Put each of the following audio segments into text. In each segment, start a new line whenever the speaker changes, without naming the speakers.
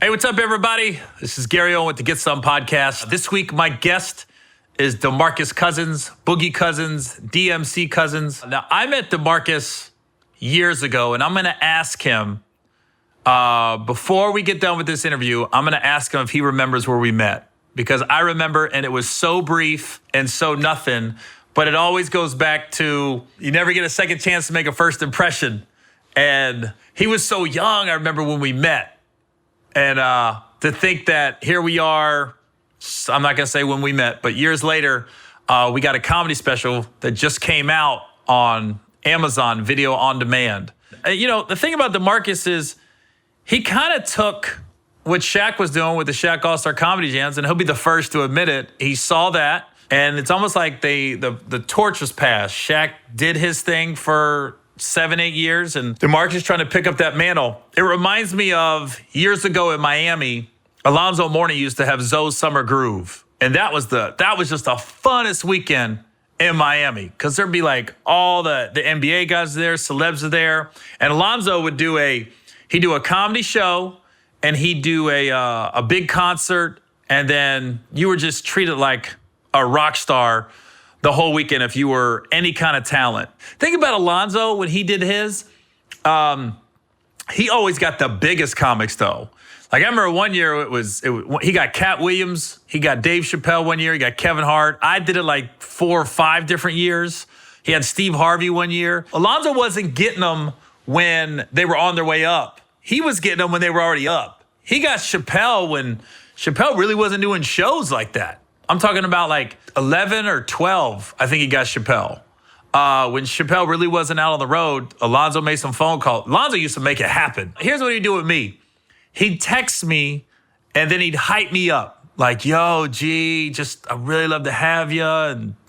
Hey, what's up, everybody? This is Gary Owen with the Get Some podcast. This week, my guest is DeMarcus Cousins, Boogie Cousins, DMC Cousins. Now, I met DeMarcus years ago, and I'm going to ask him, before we get done with this interview, I'm going to ask him if he remembers where we met. Because I remember, and it was so brief and so nothing, but it always goes back to you never get a second chance to make a first impression. And he was so young, I remember when we met. And to think that here we are, I'm not going to say when we met, but years later, we got a comedy special that just came out on Amazon Video on Demand. You know, the thing about DeMarcus is he kind of took what Shaq was doing with the Shaq All-Star Comedy Jams, and he'll be the first to admit it. He saw that, and it's almost like the torch was passed. Shaq did his thing for 7-8 years, and DeMarcus trying to pick up that mantle. It reminds me of years ago in Miami, Alonzo Mourning used to have Zoe's Summer Groove, and that was just the funnest weekend in Miami because there'd be like all the NBA guys there, celebs are there, and Alonzo would do a comedy show, and he'd do a big concert, and then you were just treated like a rock star the whole weekend if you were any kind of talent. Think about Alonzo when he did his. He always got the biggest comics though. Like I remember one year he got Cat Williams, he got Dave Chappelle one year, he got Kevin Hart. I did it like 4 or 5 different years. He had Steve Harvey one year. Alonzo wasn't getting them when they were on their way up. He was getting them when they were already up. He got Chappelle when Chappelle really wasn't doing shows like that. I'm talking about like 11 or 12, I think he got Chappelle. When Chappelle really wasn't out on the road, Alonzo made some phone calls. Alonzo used to make it happen. Here's what he'd do with me. He'd text me, and then he'd hype me up. Like, yo, G, I really love to have you.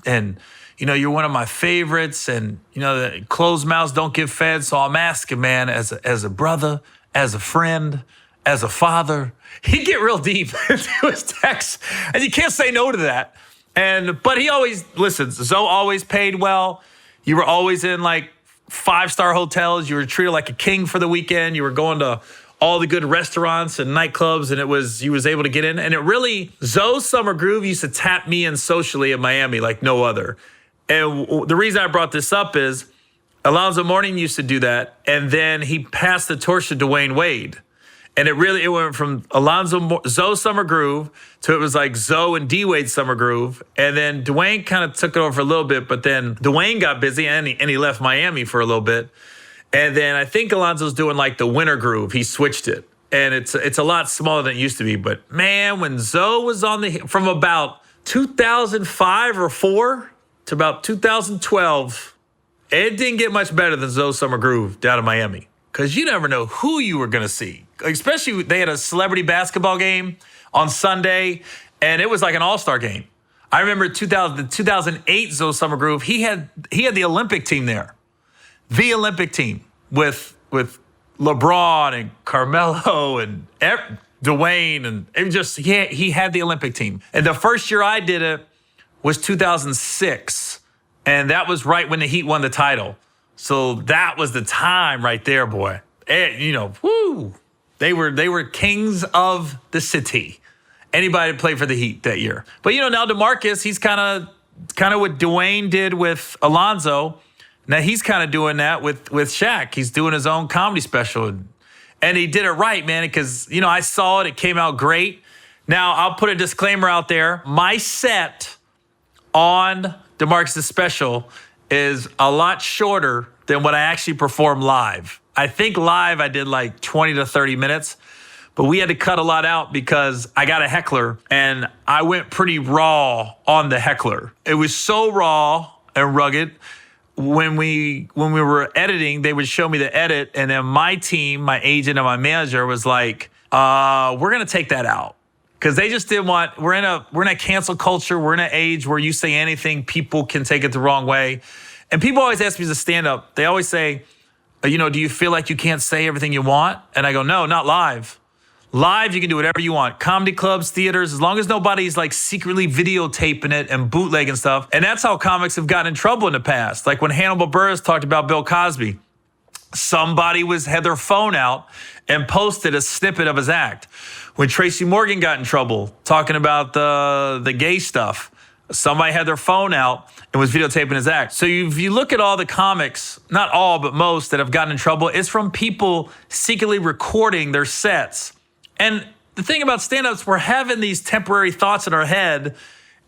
And you know, you're one of my favorites. And, you know, the closed mouths don't get fed. So I'm asking, man, as a brother, as a friend, as a father, he'd get real deep into his texts, and you can't say no to that. But he always listens. Zoe always paid well. You were always in like 5-star hotels. You were treated like a king for the weekend. You were going to all the good restaurants and nightclubs, and you was able to get in. And it really, Zoe's Summer Groove used to tap me in socially in Miami like no other. And the reason I brought this up is Alonzo Mourning used to do that, and then he passed the torch to Dwayne Wade. And it went from Zoe Summer Groove to it was like Zoe and D-Wade Summer Groove. And then Dwayne kind of took it over for a little bit, but then Dwayne got busy and he left Miami for a little bit. And then I think Alonzo's doing like the Winter Groove. He switched it. And it's a lot smaller than it used to be. But man, when Zoe was from about 2005 or 4 to about 2012, it didn't get much better than Zoe Summer Groove down in Miami. Because you never know who you were going to see. Especially they had a celebrity basketball game on Sunday, and it was like an all-star game. I remember the 2008 Zoe Summer Groove, he had the Olympic team there. The Olympic team with LeBron and Carmelo and Dwayne. And it just, he had the Olympic team. And the first year I did it was 2006. And that was right when the Heat won the title. So that was the time right there, boy. And, you know, woo. They were kings of the city. Anybody that played for the Heat that year. But, you know, now DeMarcus, he's kind of what Dwayne did with Alonzo. Now he's kind of doing that with Shaq. He's doing his own comedy special. And he did it right, man, because, you know, I saw it. It came out great. Now, I'll put a disclaimer out there. My set on DeMarcus' special is a lot shorter than what I actually performed live. I think live I did like 20 to 30 minutes, but we had to cut a lot out because I got a heckler and I went pretty raw on the heckler. It was so raw and rugged. When we were editing, they would show me the edit, and then my team, my agent and my manager was like, we're going to take that out. Because they just didn't want, we're in a cancel culture. We're in an age where you say anything, people can take it the wrong way. And people always ask me as a stand-up, they always say, you know, do you feel like you can't say everything you want? And I go, no, not live. Live, you can do whatever you want. Comedy clubs, theaters, as long as nobody's like secretly videotaping it and bootlegging stuff. And that's how comics have gotten in trouble in the past. Like when Hannibal Buress talked about Bill Cosby. somebody had their phone out and posted a snippet of his act. When Tracy Morgan got in trouble talking about the gay stuff, somebody had their phone out and was videotaping his act. So if you look at all the comics, not all, but most that have gotten in trouble, it's from people secretly recording their sets. And the thing about stand-ups, we're having these temporary thoughts in our head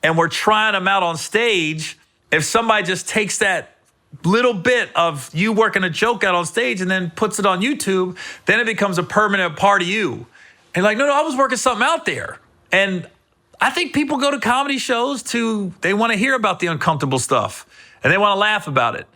and we're trying them out on stage. If somebody just takes that little bit of you working a joke out on stage and then puts it on YouTube, then it becomes a permanent part of you. And like, no, I was working something out there. And I think people go to comedy shows they want to hear about the uncomfortable stuff and they want to laugh about it.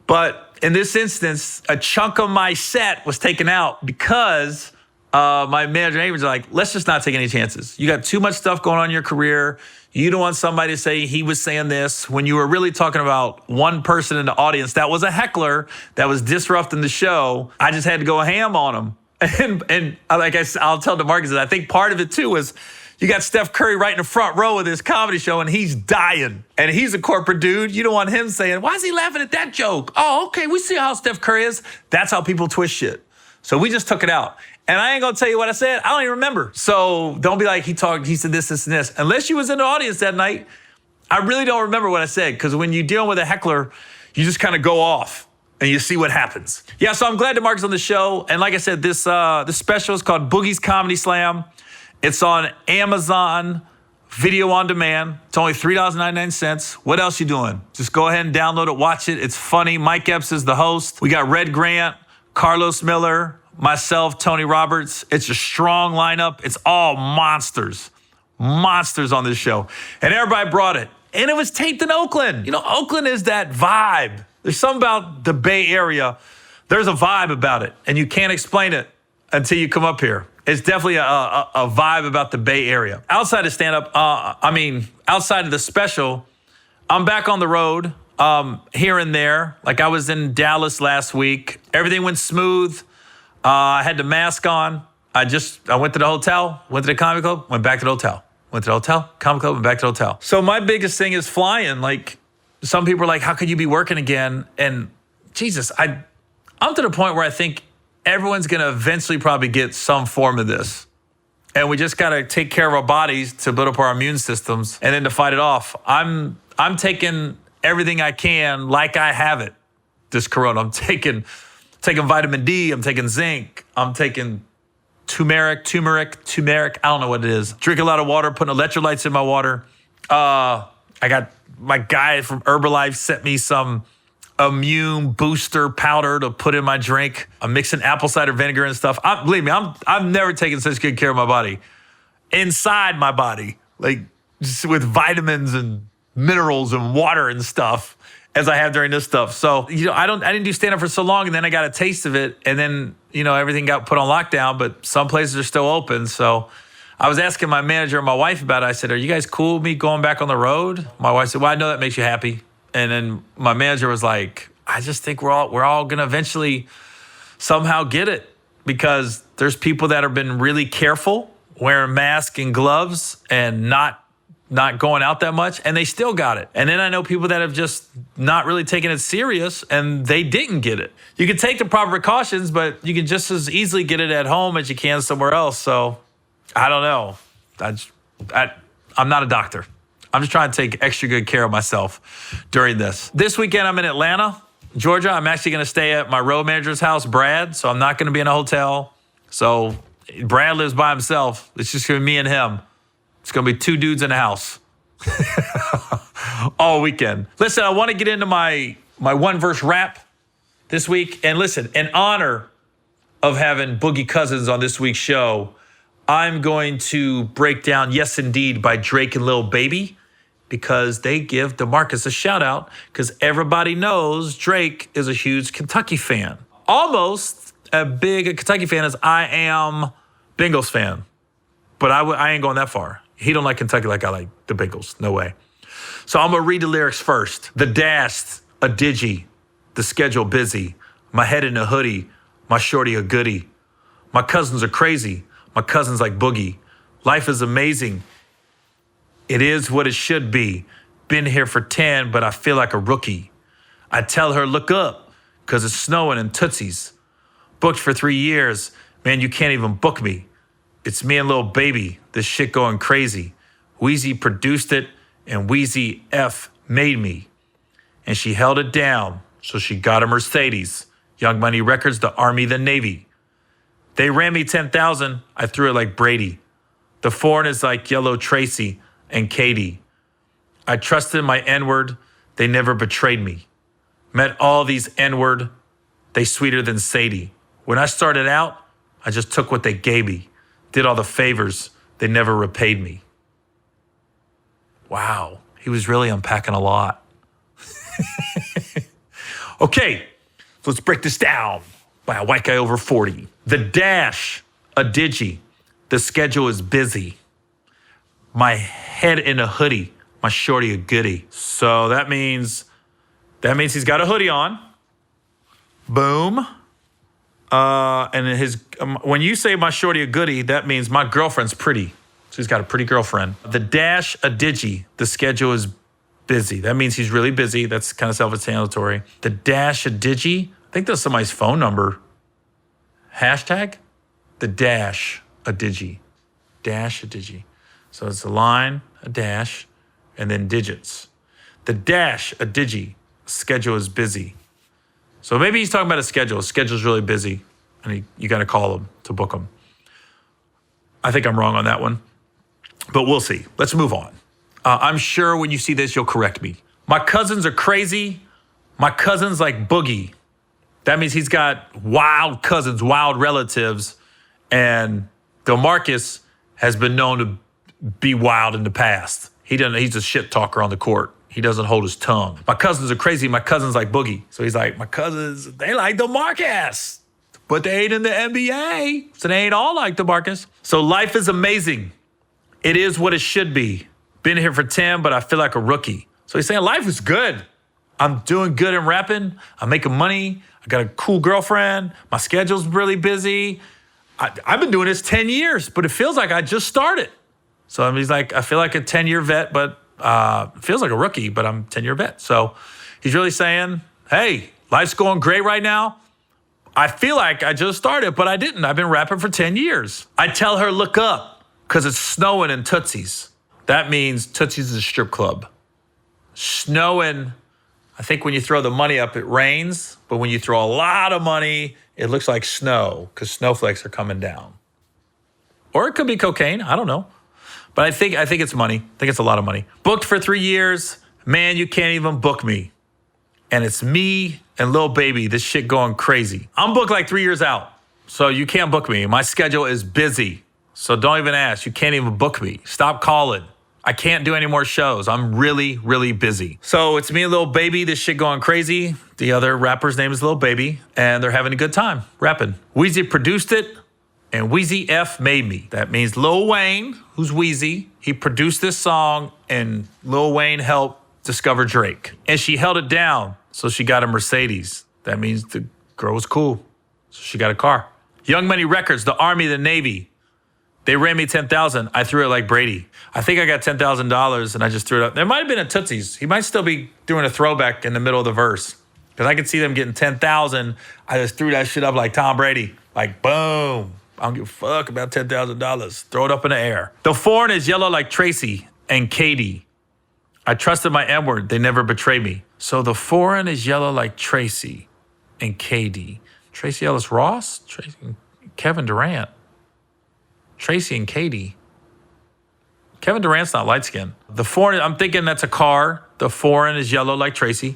But in this instance, a chunk of my set was taken out because my manager and agents are like, let's just not take any chances. You got too much stuff going on in your career. You don't want somebody to say he was saying this when you were really talking about one person in the audience that was a heckler that was disrupting the show. I just had to go ham on him. And like I'll tell DeMarcus that I think part of it too was you got Steph Curry right in the front row of this comedy show and he's dying. And he's a corporate dude. You don't want him saying, why is he laughing at that joke? Oh, okay, we see how Steph Curry is. That's how people twist shit. So we just took it out. And I ain't gonna tell you what I said. I don't even remember. So don't be like, he said this, this, and this. Unless you was in the audience that night, I really don't remember what I said. Because when you're dealing with a heckler, you just kind of go off and you see what happens. Yeah, so I'm glad DeMarcus on the show. And like I said, this special is called Boogie's Comedy Slam. It's on Amazon Video on Demand. It's only $3.99. What else you doing? Just go ahead and download it, watch it. It's funny. Mike Epps is the host. We got Red Grant, Carlos Miller, myself, Tony Roberts. It's a strong lineup. It's all monsters on this show. And everybody brought it. And it was taped in Oakland. You know, Oakland is that vibe. There's something about the Bay Area. There's a vibe about it. And you can't explain it until you come up here. It's definitely a vibe about the Bay Area. Outside of stand-up, outside of the special, I'm back on the road here and there. Like I was in Dallas last week. Everything went smooth. I had the mask on. I went to the hotel, went to the comedy club, went back to the hotel. Went to the hotel, comedy club, went back to the hotel. So my biggest thing is flying. Like some people are like, how could you be working again? And Jesus, I'm to the point where I think everyone's gonna eventually probably get some form of this. And we just gotta take care of our bodies to build up our immune systems and then to fight it off. I'm taking everything I can like I have it, this corona. I'm taking vitamin D, I'm taking zinc, I'm taking turmeric. I don't know what it is. Drink a lot of water, putting electrolytes in my water. I got my guy from Herbalife sent me some immune booster powder to put in my drink. I'm mixing apple cider vinegar and stuff. Believe me, I've never taken such good care of my body. Inside my body, like just with vitamins and minerals and water and stuff as I have during this stuff. So, I didn't do stand-up for so long, and then I got a taste of it, and then, everything got put on lockdown, but some places are still open. So I was asking my manager and my wife about it. I said, are you guys cool with me going back on the road? My wife said, well, I know that makes you happy. And then my manager was like, I just think we're all gonna eventually somehow get it, because there's people that have been really careful, wearing masks and gloves and not going out that much, and they still got it. And then I know people that have just not really taken it serious and they didn't get it. You can take the proper precautions, but you can just as easily get it at home as you can somewhere else. So I don't know. I'm not a doctor. I'm just trying to take extra good care of myself during this. This weekend, I'm in Atlanta, Georgia. I'm actually going to stay at my road manager's house, Brad. So I'm not going to be in a hotel. So Brad lives by himself. It's just going to be me and him. It's going to be two dudes in the house all weekend. Listen, I want to get into my one-verse rap this week. And listen, in honor of having Boogie Cousins on this week's show, I'm going to break down Yes Indeed by Drake and Lil Baby, because they give DeMarcus a shout out, because everybody knows Drake is a huge Kentucky fan. Almost as big a Kentucky fan as I am Bengals fan. But I ain't going that far. He don't like Kentucky like I like the Bengals. No way. So I'm going to read the lyrics first. The dashed, a digi, the schedule busy, my head in a hoodie, my shorty a goodie. My cousins are crazy. My cousins like Boogie. Life is amazing. It is what it should be. Been here for 10, but I feel like a rookie. I tell her, look up, because it's snowing in Tootsies. Booked for 3 years. Man, you can't even book me. It's me and Lil Baby. This shit going crazy. Wheezy produced it and Wheezy F made me. And she held it down, so she got a Mercedes. Young Money Records, the Army, the Navy. They ran me 10,000. I threw it like Brady. The foreign is like Yellow Tracy and Katie. I trusted my N-word. They never betrayed me. Met all these N-word. They sweeter than Sadie. When I started out, I just took what they gave me. Did all the favors. They never repaid me. Wow. He was really unpacking a lot. Okay, so let's break this down by a white guy over 40. The dash, a digi. The schedule is busy. My head in a hoodie. My shorty a goodie. So that means he's got a hoodie on. Boom. And his when you say my shorty a goodie, that means my girlfriend's pretty. So he's got a pretty girlfriend. The dash, a digi. The schedule is busy. That means he's really busy. That's kind of self-explanatory. The dash, a digi. I think that's somebody's phone number. Hashtag? The dash, a digi. Dash, a digi. So it's a line, a dash, and then digits. The dash, a digi. Schedule is busy. So maybe he's talking about a schedule. His schedule's really busy, and you got to call him to book him. I think I'm wrong on that one, but we'll see. Let's move on. I'm sure when you see this, you'll correct me. My cousins are crazy. My cousins like Boogie. That means he's got wild cousins, wild relatives, and DeMarcus has been known to be wild in the past. He's a shit talker on the court. He doesn't hold his tongue. My cousins are crazy. My cousins like Boogie. So he's like, my cousins, they like DeMarcus, but they ain't in the NBA. So they ain't all like DeMarcus. So life is amazing. It is what it should be. Been here for 10, but I feel like a rookie. So he's saying life is good. I'm doing good in rapping. I'm making money. I got a cool girlfriend. My schedule's really busy. I've been doing this 10 years, but it feels like I just started. So he's like, I feel like a 10-year vet, but feels like a rookie, but I'm a 10-year vet. So he's really saying, hey, life's going great right now. I feel like I just started, but I didn't. I've been rapping for 10 years. I tell her, look up, because it's snowing in Tootsies. That means Tootsies is a strip club. Snowing, I think when you throw the money up, it rains. But when you throw a lot of money, it looks like snow because snowflakes are coming down. Or it could be cocaine. I don't know. But I think it's money. I think it's a lot of money. Booked for 3 years. Man, you can't even book me. And it's me and Lil Baby. This shit going crazy. I'm booked like 3 years out. So you can't book me. My schedule is busy. So don't even ask. You can't even book me. Stop calling. I can't do any more shows. I'm really, really busy. So it's me and Lil Baby. This shit going crazy. The other rapper's name is Lil Baby. And they're having a good time rapping. Wheezy produced it. And Wheezy F made me. That means Lil Wayne, who's Wheezy, he produced this song, and Lil Wayne helped discover Drake. And she held it down, so she got a Mercedes. That means the girl was cool, so she got a car. Young Money Records, the Army, the Navy. They ran me 10,000. I threw it like Brady. I think I got $10,000, and I just threw it up. There might have been a Tootsies. He might still be doing a throwback in the middle of the verse, because I could see them getting 10,000. I just threw that shit up like Tom Brady, like boom. I don't give a fuck about $10,000. Throw it up in the air. The foreign is yellow like Tracy and Katie. I trusted my N-word. They never betrayed me. So the foreign is yellow like Tracy and Katie. Tracy Ellis Ross? Kevin Durant. Tracy and Katie. Kevin Durant's not light skinned. The foreign, I'm thinking that's a car. The foreign is yellow like Tracy.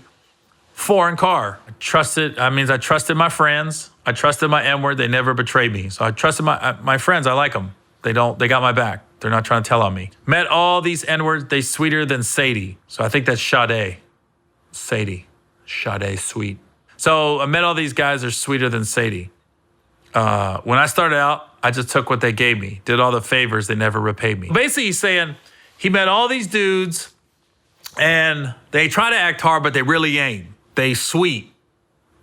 Foreign car. I trusted my friends. I trusted my N-word. They never betrayed me. So I trusted my friends. I like them. They got my back. They're not trying to tell on me. Met all these N-words. They sweeter than Sadie. So I think that's Sade. Sadie. Sade, sweet. So I met all these guys. They're sweeter than Sadie. When I started out, I just took what they gave me. Did all the favors. They never repaid me. Basically, he's saying he met all these dudes and they try to act hard, but they really ain't. They sweet.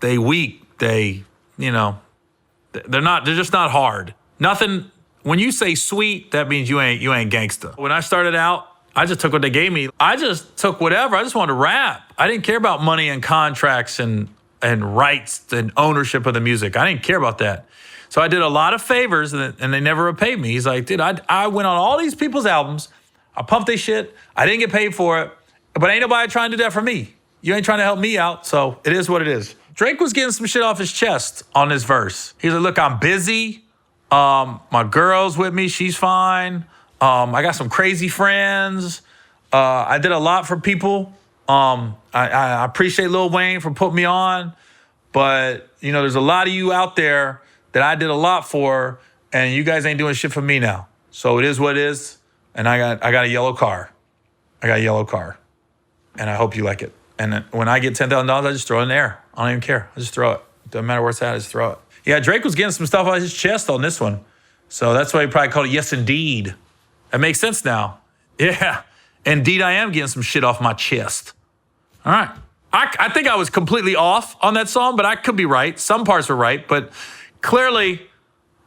They weak. They're just not hard. Nothing. When you say sweet, that means you ain't gangsta. When I started out, I just took what they gave me. I just took whatever. I just wanted to rap. I didn't care about money and contracts and and rights and ownership of the music. I didn't care about that. So I did a lot of favors, and they never repaid me. He's like, dude, I went on all these people's albums. I pumped their shit. I didn't get paid for it. But ain't nobody trying to do that for me. You ain't trying to help me out, so it is what it is. Drake was getting some shit off his chest on this verse. He's like, look, I'm busy. My girl's with me. She's fine. I got some crazy friends. I did a lot for people. I appreciate Lil Wayne for putting me on. But, you know, there's a lot of you out there that I did a lot for, and you guys ain't doing shit for me now. So it is what it is, and I got a yellow car. I got a yellow car, and I hope you like it. And when I get $10,000, I just throw it in the air. I don't even care. I just throw it. Doesn't matter where it's at, I just throw it. Yeah, Drake was getting some stuff out of his chest on this one. So that's why he probably called it Yes Indeed. That makes sense now. Yeah, indeed I am getting some shit off my chest. All right. I think I was completely off on that song, but I could be right. Some parts were right, but clearly,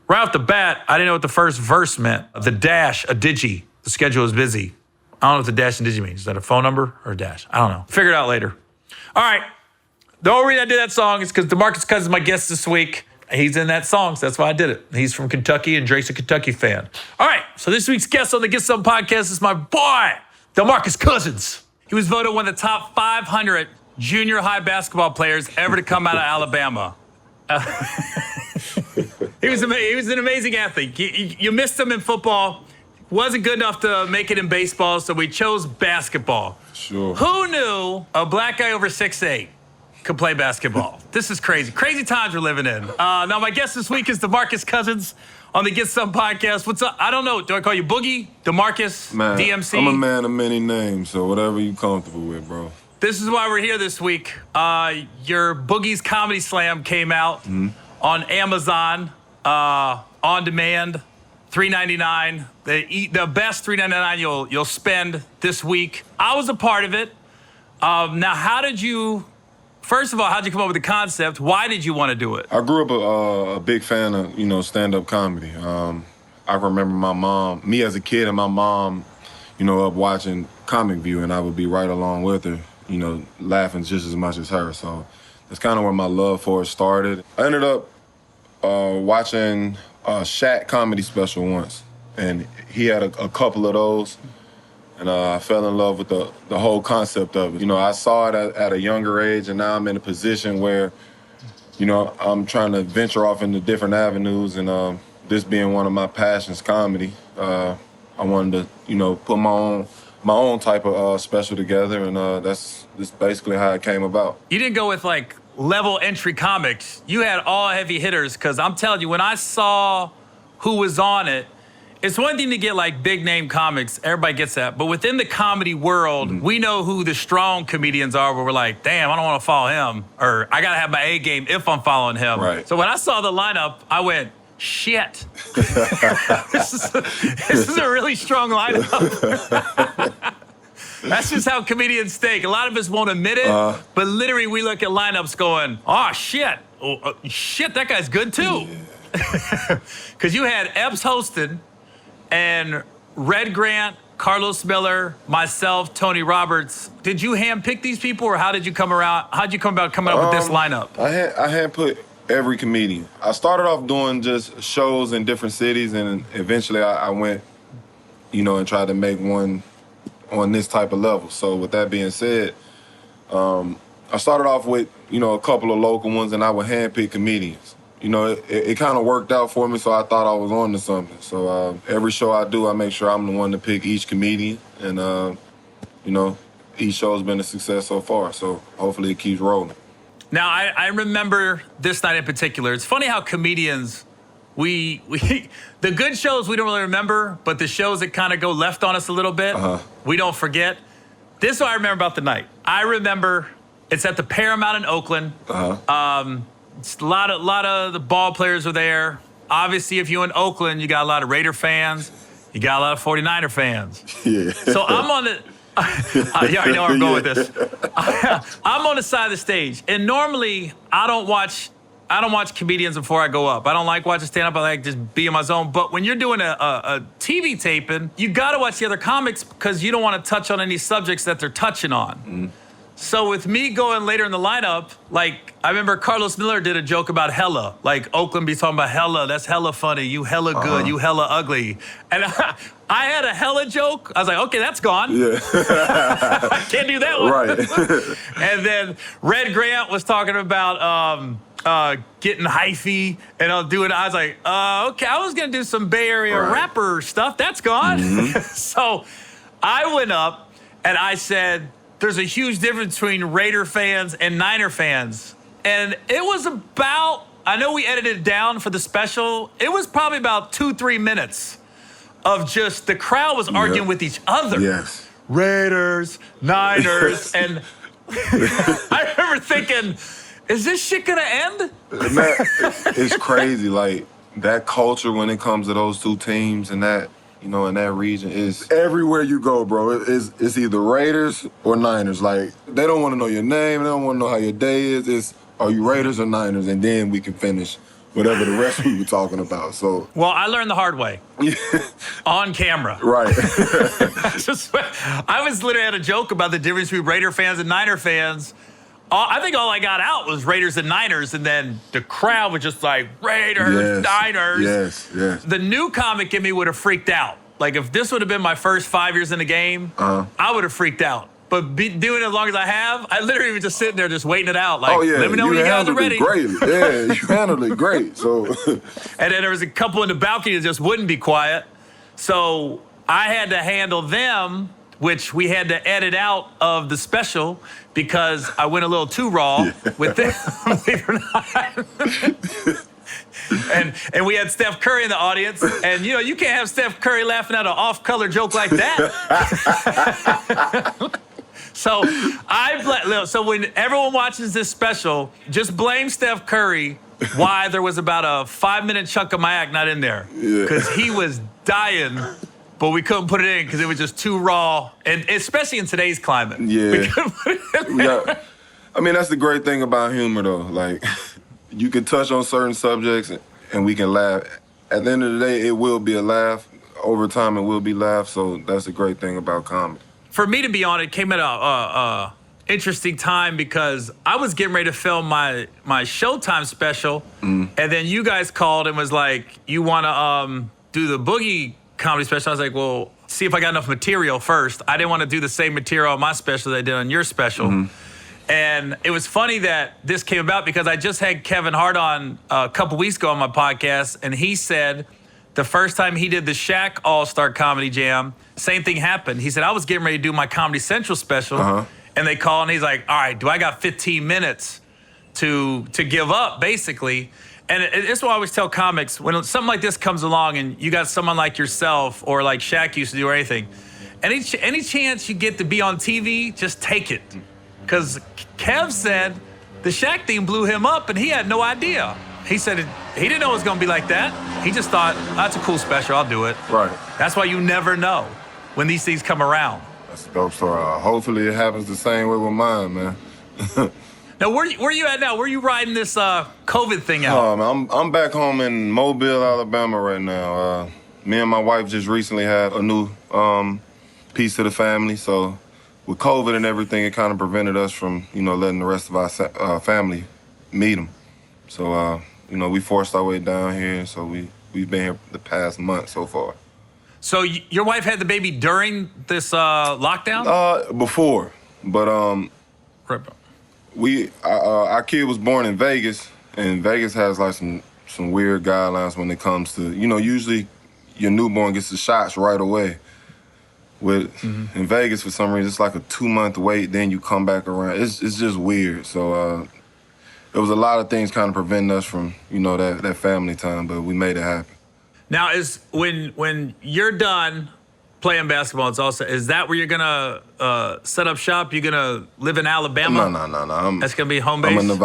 right off the bat, I didn't know what the first verse meant. The dash, a digi. The schedule is busy. I don't know what the dash and digi means. Is that a phone number or a dash? I don't know. Figure it out later. All right. The only reason I did that song is because DeMarcus Cousins is my guest this week. He's in that song, so that's why I did it. He's from Kentucky, and Drake's a Kentucky fan. All right, so this week's guest on the Get Some podcast is my boy, DeMarcus Cousins. He was voted one of the top 500 junior high basketball players ever to come out of Alabama. He was an amazing athlete. You missed him in football. Wasn't good enough to make it in baseball, so we chose basketball.
Sure.
Who knew a black guy over 6'8" could play basketball? This is crazy. Crazy times we're living in. Now, my guest this week is DeMarcus Cousins on the Get Some podcast. What's up? I don't know. Do I call you Boogie, DeMarcus,
Man,
DMC?
I'm a man of many names, so whatever you comfortable with, bro.
This is why we're here this week. Your Boogie's Comedy Slam came out on Amazon, on demand, $3.99. The best $3.99 you'll spend this week. I was a part of it. Now, first of all, how'd you come up with the concept? Why did you want to do it?
I grew up a big fan of, stand-up comedy. I remember me as a kid and my mom, up watching Comic View, and I would be right along with her, laughing just as much as her. So that's kind of where my love for it started. I ended up watching a Shaq comedy special once, and he had a couple of those, and I fell in love with the whole concept of it. I saw it at a younger age, and now I'm in a position where, I'm trying to venture off into different avenues, and this being one of my passions, comedy, I wanted to, put my own type of special together, and that's basically how it came about.
You didn't go with like level entry comics. You had all heavy hitters, because I'm telling you, when I saw who was on it, it's one thing to get like big name comics, everybody gets that, but within the comedy world, we know who the strong comedians are, where we're like, damn, I don't want to follow him, or I gotta have my A game if I'm following him.
Right.
So when I saw the lineup, I went, shit. This is a really strong lineup. That's just how comedians think. A lot of us won't admit it, but literally we look at lineups going, oh, shit. Oh, shit, that guy's good too. Because you had Epps hosting, and Red Grant, Carlos Miller, myself, Tony Roberts. Did you handpick these people, or how did you come around? How'd you come about coming up with this lineup?
I had put every comedian. I started off doing just shows in different cities, and eventually I went, and tried to make one on this type of level. So with that being said, I started off with, a couple of local ones, and I would handpick comedians. It kind of worked out for me, so I thought I was on to something. So every show I do, I make sure I'm the one to pick each comedian, and, each show's been a success so far, so hopefully it keeps rolling.
Now, I remember this night in particular. It's funny how comedians, we the good shows we don't really remember, but the shows that kind of go left on us a little bit, we don't forget. This is what I remember about the night. I remember it's at the Paramount in Oakland. It's a lot of the ball players are there. Obviously, if you're in Oakland, you got a lot of Raider fans. You got a lot of 49er fans.
Yeah.
So I'm on the... you already know where I'm going with this. I'm on the side of the stage, and normally I don't watch comedians before I go up. I don't like watching stand-up. I like just be in my zone. But when you're doing a TV taping, you got to watch the other comics, because you don't want to touch on any subjects that they're touching on. So with me going later in the lineup, like I remember Carlos Miller did a joke about hella. Like Oakland be talking about hella. That's hella funny. You hella good. You hella ugly. And I had a hella joke. I was like, okay, that's gone.
Yeah.
I can't do that one.
Right.
And then Red Grant was talking about getting hyphy and doing. I was like, okay, I was gonna do some Bay Area rapper stuff. That's gone. So I went up and I said, there's a huge difference between Raider fans and Niner fans. And it was about, I know we edited it down for the special. It was probably about 2-3 minutes of just the crowd was arguing with each other.
Yes.
Raiders, Niners. And I remember thinking, is this shit gonna end?
Man, it's crazy. Like, that culture when it comes to those two teams and that, in that region is everywhere you go, bro. It's either Raiders or Niners. Like, they don't want to know your name. They don't want to know how your day is. It's, are you Raiders or Niners? And then we can finish whatever the rest we were talking about. So,
well, I learned the hard way. On camera.
Right.
I was literally had a joke about the difference between Raider fans and Niner fans. I think all I got out was Raiders and Niners, and then the crowd was just like, Raiders, Niners.
Yes.
The new comic in me would have freaked out. Like, if this would have been my first 5 years in the game, I would have freaked out. But doing it as long as I have, I literally was just sitting there just waiting it out. Like, let me know when you guys are ready.
Great. Yeah, you handled it great. So,
and then there was a couple in the balcony that just wouldn't be quiet. So I had to handle them, which we had to edit out of the special because I went a little too raw with them, believe it or not. And we had Steph Curry in the audience, and you can't have Steph Curry laughing at an off-color joke like that. So so when everyone watches this special, just blame Steph Curry why there was about a 5-minute chunk of my act not in there, because he was dying. But we couldn't put it in because it was just too raw, and especially in today's climate.
Yeah.
We couldn't put it in there.
I mean, that's the great thing about humor, though. Like, you can touch on certain subjects, and we can laugh. At the end of the day, it will be a laugh. Over time, it will be laugh. So that's the great thing about comedy.
For me to be on it, came at a interesting time because I was getting ready to film my Showtime special, and then you guys called and was like, "You want to do the Boogie comedy special?" I was like, well, see if I got enough material first. I didn't want to do the same material on my special that I did on your special. And it was funny that this came about because I just had Kevin Hart on a couple weeks ago on my podcast, and he said the first time he did the Shaq All-Star Comedy Jam, same thing happened. He said, I was getting ready to do my Comedy Central special, and they called, and he's like, all right, do I got 15 minutes to give up, basically? And it's what I always tell comics, when something like this comes along and you got someone like yourself or like Shaq used to do or anything, any chance you get to be on TV, just take it. Because Kev said the Shaq thing blew him up and he had no idea. He said he didn't know it was going to be like that. He just thought, that's a cool special, I'll do it.
Right.
That's why you never know when these things come around.
That's a dope story. Hopefully it happens the same way with mine, man.
Now, where you at now? Where you riding this COVID thing out?
I'm back home in Mobile, Alabama right now. Me and my wife just recently had a new piece of the family. So with COVID and everything, it kind of prevented us from, letting the rest of our family meet them. So, we forced our way down here. So we've been here the past month so far.
So your wife had the baby during this lockdown?
Before, but our kid was born in Vegas, and Vegas has like some weird guidelines when it comes to, usually your newborn gets the shots right away. In Vegas, for some reason, it's like a 2-month wait, then you come back around. It's just weird. So there was a lot of things kind of preventing us from, that family time, but we made it happen. Now,
when you're done playing basketball, is that where you're gonna set up shop? You're gonna live in Alabama?
No.
That's gonna be home base?
I'm a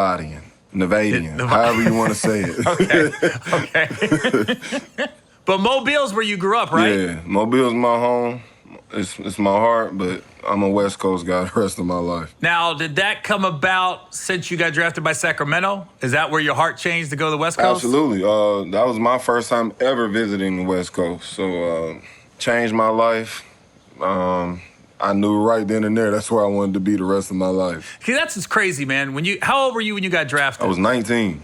Nevadian, however you want to say
Okay.
it.
But Mobile's where you grew up, right?
Yeah, Mobile's my home. It's my heart, but I'm a West Coast guy the rest of my life.
Now, did that come about since you got drafted by Sacramento? Is that where your heart changed to go to the West Coast?
Absolutely. That was my first time ever visiting the West Coast. So changed my life. I I knew right then and there that's where I wanted to be the rest of my life.
See, that's just crazy, man. How old were you when you got drafted?
I was 19.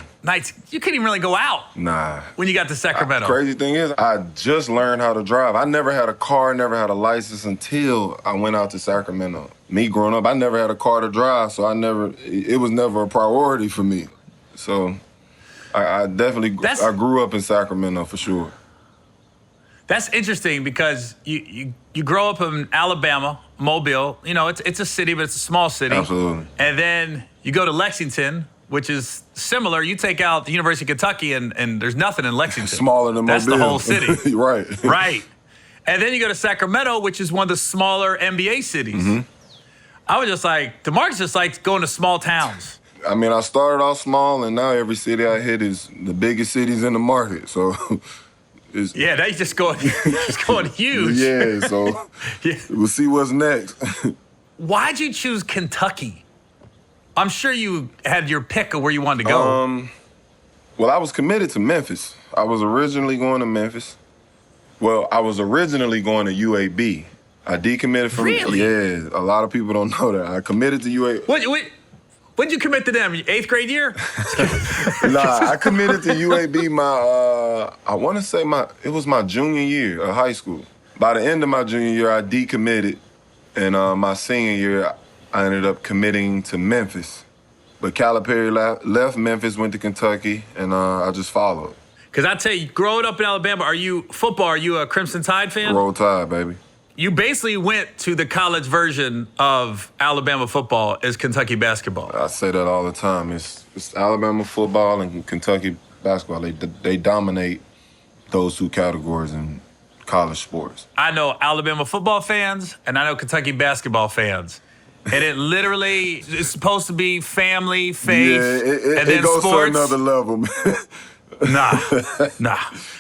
You couldn't even really go out.
Nah.
When you got to Sacramento.
Crazy thing is, I just learned how to drive. I never had a car, never had a license until I went out to Sacramento. Me growing up, I never had a car to drive, so it was never a priority for me. So I definitely, I grew up in Sacramento for sure.
That's interesting because you grow up in Alabama, Mobile. You know, it's a city, but it's a small city.
Absolutely.
And then you go to Lexington, which is similar. You take out the University of Kentucky, and there's nothing in Lexington.
Smaller than Mobile.
That's the whole city.
Right.
Right. And then you go to Sacramento, which is one of the smaller NBA cities.
Mm-hmm.
I was just like, DeMarcus just likes going to small towns.
I mean, I started off small, and now every city I hit is the biggest cities in the market. So,
yeah, they just going huge.
Yeah, so We'll see what's next.
Why'd you choose Kentucky? I'm sure you had your pick of where you wanted to go.
Well, I was committed to Memphis. I was originally going to Memphis. Well, I was originally going to UAB. I decommitted from.
Really?
Yeah, a lot of people don't know that. I committed to UAB.
When'd you commit to them? 8th grade year?
Nah, I committed to UAB I want to say it was my junior year of high school. By the end of my junior year, I decommitted. And my senior year, I ended up committing to Memphis. But Calipari left Memphis, went to Kentucky, and I just followed.
Because I tell you, growing up in Alabama, are you a Crimson Tide fan?
Roll Tide, baby.
You basically went to the college version of Alabama football as Kentucky basketball.
I say that all the time. It's Alabama football and Kentucky basketball. They dominate those two categories in college sports.
I know Alabama football fans and I know Kentucky basketball fans. And it literally is supposed to be family, faith, and then
it goes
sports.
to another level, man.
Nah.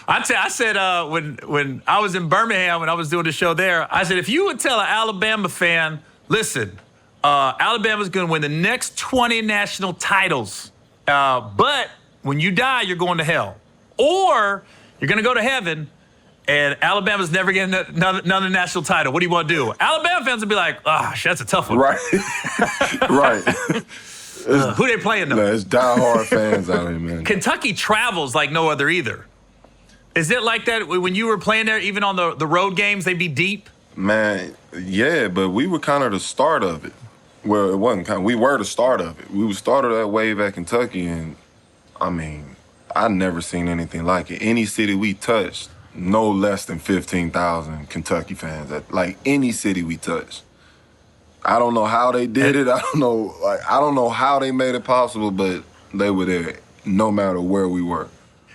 I said when I was in Birmingham, when I was doing the show there, I said, if you would tell an Alabama fan, listen, Alabama's going to win the next 20 national titles, but when you die, you're going to hell. Or you're going to go to heaven, and Alabama's never getting another national title. What do you want to do? Alabama fans would be like, that's a tough one.
Right. Right.
Who they playing though?
It's diehard fans out here, man.
Kentucky travels like no other either. Is it like that when you were playing there, even on the road games, they'd be deep?
Man, yeah, but we were kind of the start of it. Well, it wasn't kind of, we were the start of it. We started that wave at Kentucky, and I mean, I never seen anything like it. Any city we touched, no less than 15,000 Kentucky fans. Like any city we touched. I don't know how they did it. I don't know how they made it possible, but they were there no matter where we were.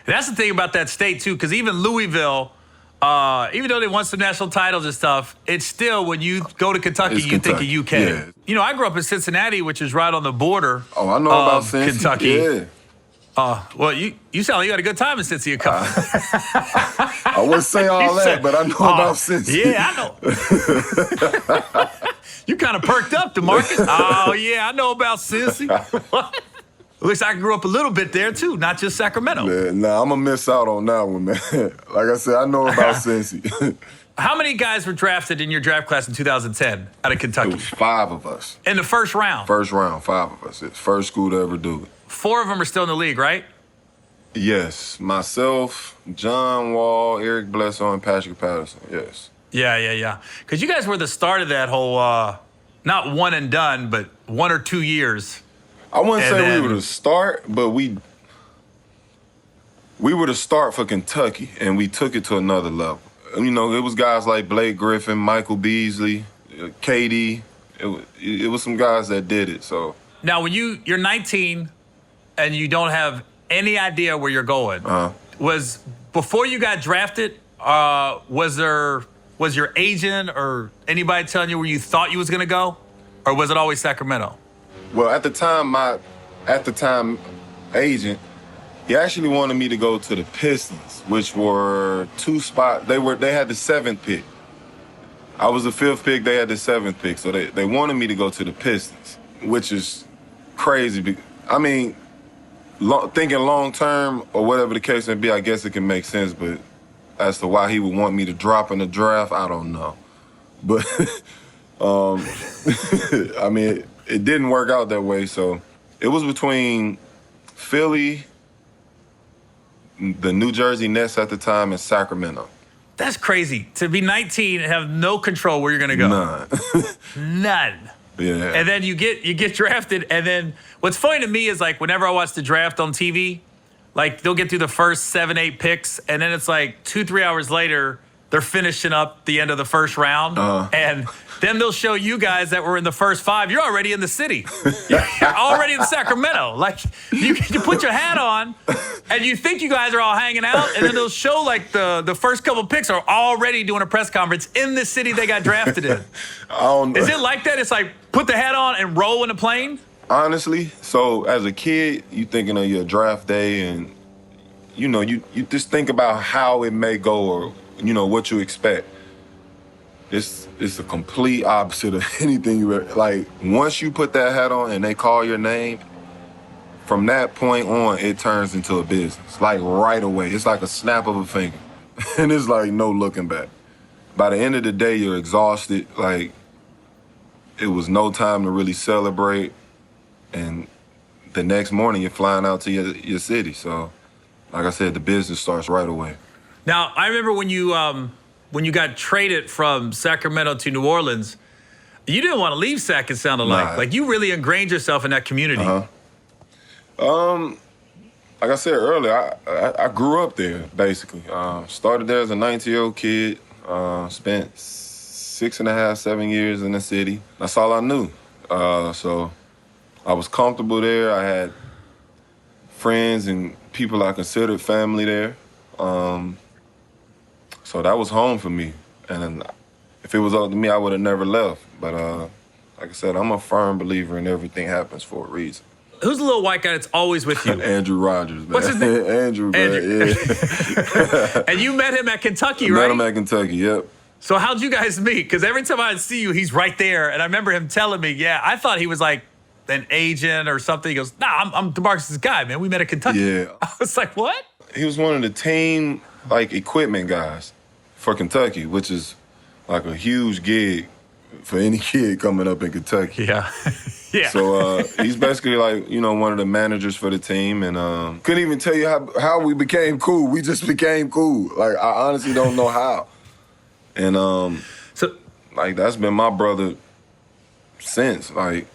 That's the thing about that state, too, because even Louisville, even though they won some national titles and stuff, it's still, when you go to Kentucky, you think of UK.
Yeah.
You know, I grew up in Cincinnati, which is right on the border
Oh, I know about Cincy.
Kentucky.
Yeah.
Well, you sound like you had a good time in Cincy.
I wouldn't say all that, but I know about Cincy.
Yeah, I know. You kind of perked up, DeMarcus. Oh, yeah, I know about Cincy. At least I grew up a little bit there, too, not just Sacramento.
Man, nah, I'm going to miss out on that one, man. Like I said, I know about Cincy.
How many guys were drafted in your draft class in 2010 out of Kentucky?
It was 5 of us.
In the first round?
First round, 5 of us. It's first school to ever do it.
4 of them are still in the league, right?
Yes. Myself, John Wall, Eric Bledsoe, and Patrick Patterson. Yes.
Yeah. Because you guys were the start of that whole, not one and done, but 1 or 2 years.
I wouldn't say we were the start, but we were the start for Kentucky, and we took it to another level. You know, it was guys like Blake Griffin, Michael Beasley, KD. It was some guys that did it. So
now, when you're 19 and you don't have any idea where you're going, was before you got drafted, was your agent or anybody telling you where you thought you was going to go, or was it always Sacramento?
Well, at the time, agent, he actually wanted me to go to the Pistons, which were 2 spots. They had the 7th pick. I was the 5th pick. They had the 7th pick. So they wanted me to go to the Pistons, which is crazy. I mean, thinking long term or whatever the case may be, I guess it can make sense. But as to why he would want me to drop in the draft, I don't know. But I mean, it didn't work out that way. So it was between Philly, the New Jersey Nets at the time, and Sacramento.
That's crazy. To be 19 and have no control where you're going to go.
None.
None.
Yeah.
And then you get drafted. And then what's funny to me is like whenever I watch the draft on TV, like they'll get through the first 7, 8 picks. And then it's like 2-3 hours later, they're finishing up the end of the first round. And then they'll show you guys that were in the first 5. You're already in the city. You're already in Sacramento. Like you put your hat on and you think you guys are all hanging out. And then they'll show like the first couple picks are already doing a press conference in the city they got drafted in.
I don't know.
Is it like that? It's like put the hat on and roll in a plane?
Honestly, so as a kid, you thinking of your draft day and, you just think about how it may go or, what you expect. It's a complete opposite of anything you ever, like, once you put that hat on and they call your name, from that point on, it turns into a business. Like, right away. It's like a snap of a finger. And it's like no looking back. By the end of the day, you're exhausted. Like, it was no time to really celebrate. And the next morning, you're flying out to your city. So, like I said, the business starts right away.
Now, I remember when you got traded from Sacramento to New Orleans, you didn't want to leave Sac, it sounded like.
Nah.
Like you really ingrained yourself in that community.
Like I said earlier, I grew up there, basically. Started there as a 19-year-old kid. Spent 6.5, 7 years in the city. That's all I knew. So I was comfortable there. I had friends and people I considered family there. So that was home for me. And if it was up to me, I would have never left. But like I said, I'm a firm believer in everything happens for a reason.
Who's the little white guy that's always with you?
Andrew Rogers, man.
What's his name?
Andrew, man. Yeah.
And you met him at Kentucky,
Met
right?
him at Kentucky, yep.
So how'd you guys meet? Because every time I'd see you, he's right there. And I remember him telling me, yeah, I thought he was like an agent or something. He goes, nah, I'm DeMarcus' guy, man. We met at Kentucky.
Yeah.
I was like, what?
He was one of the team, equipment guys for Kentucky, which is like a huge gig for any kid coming up in Kentucky.
Yeah. Yeah.
So he's basically one of the managers for the team, and couldn't even tell you how we became cool. We just became cool. Like, I honestly don't know how. And
so
that's been my brother since. Like,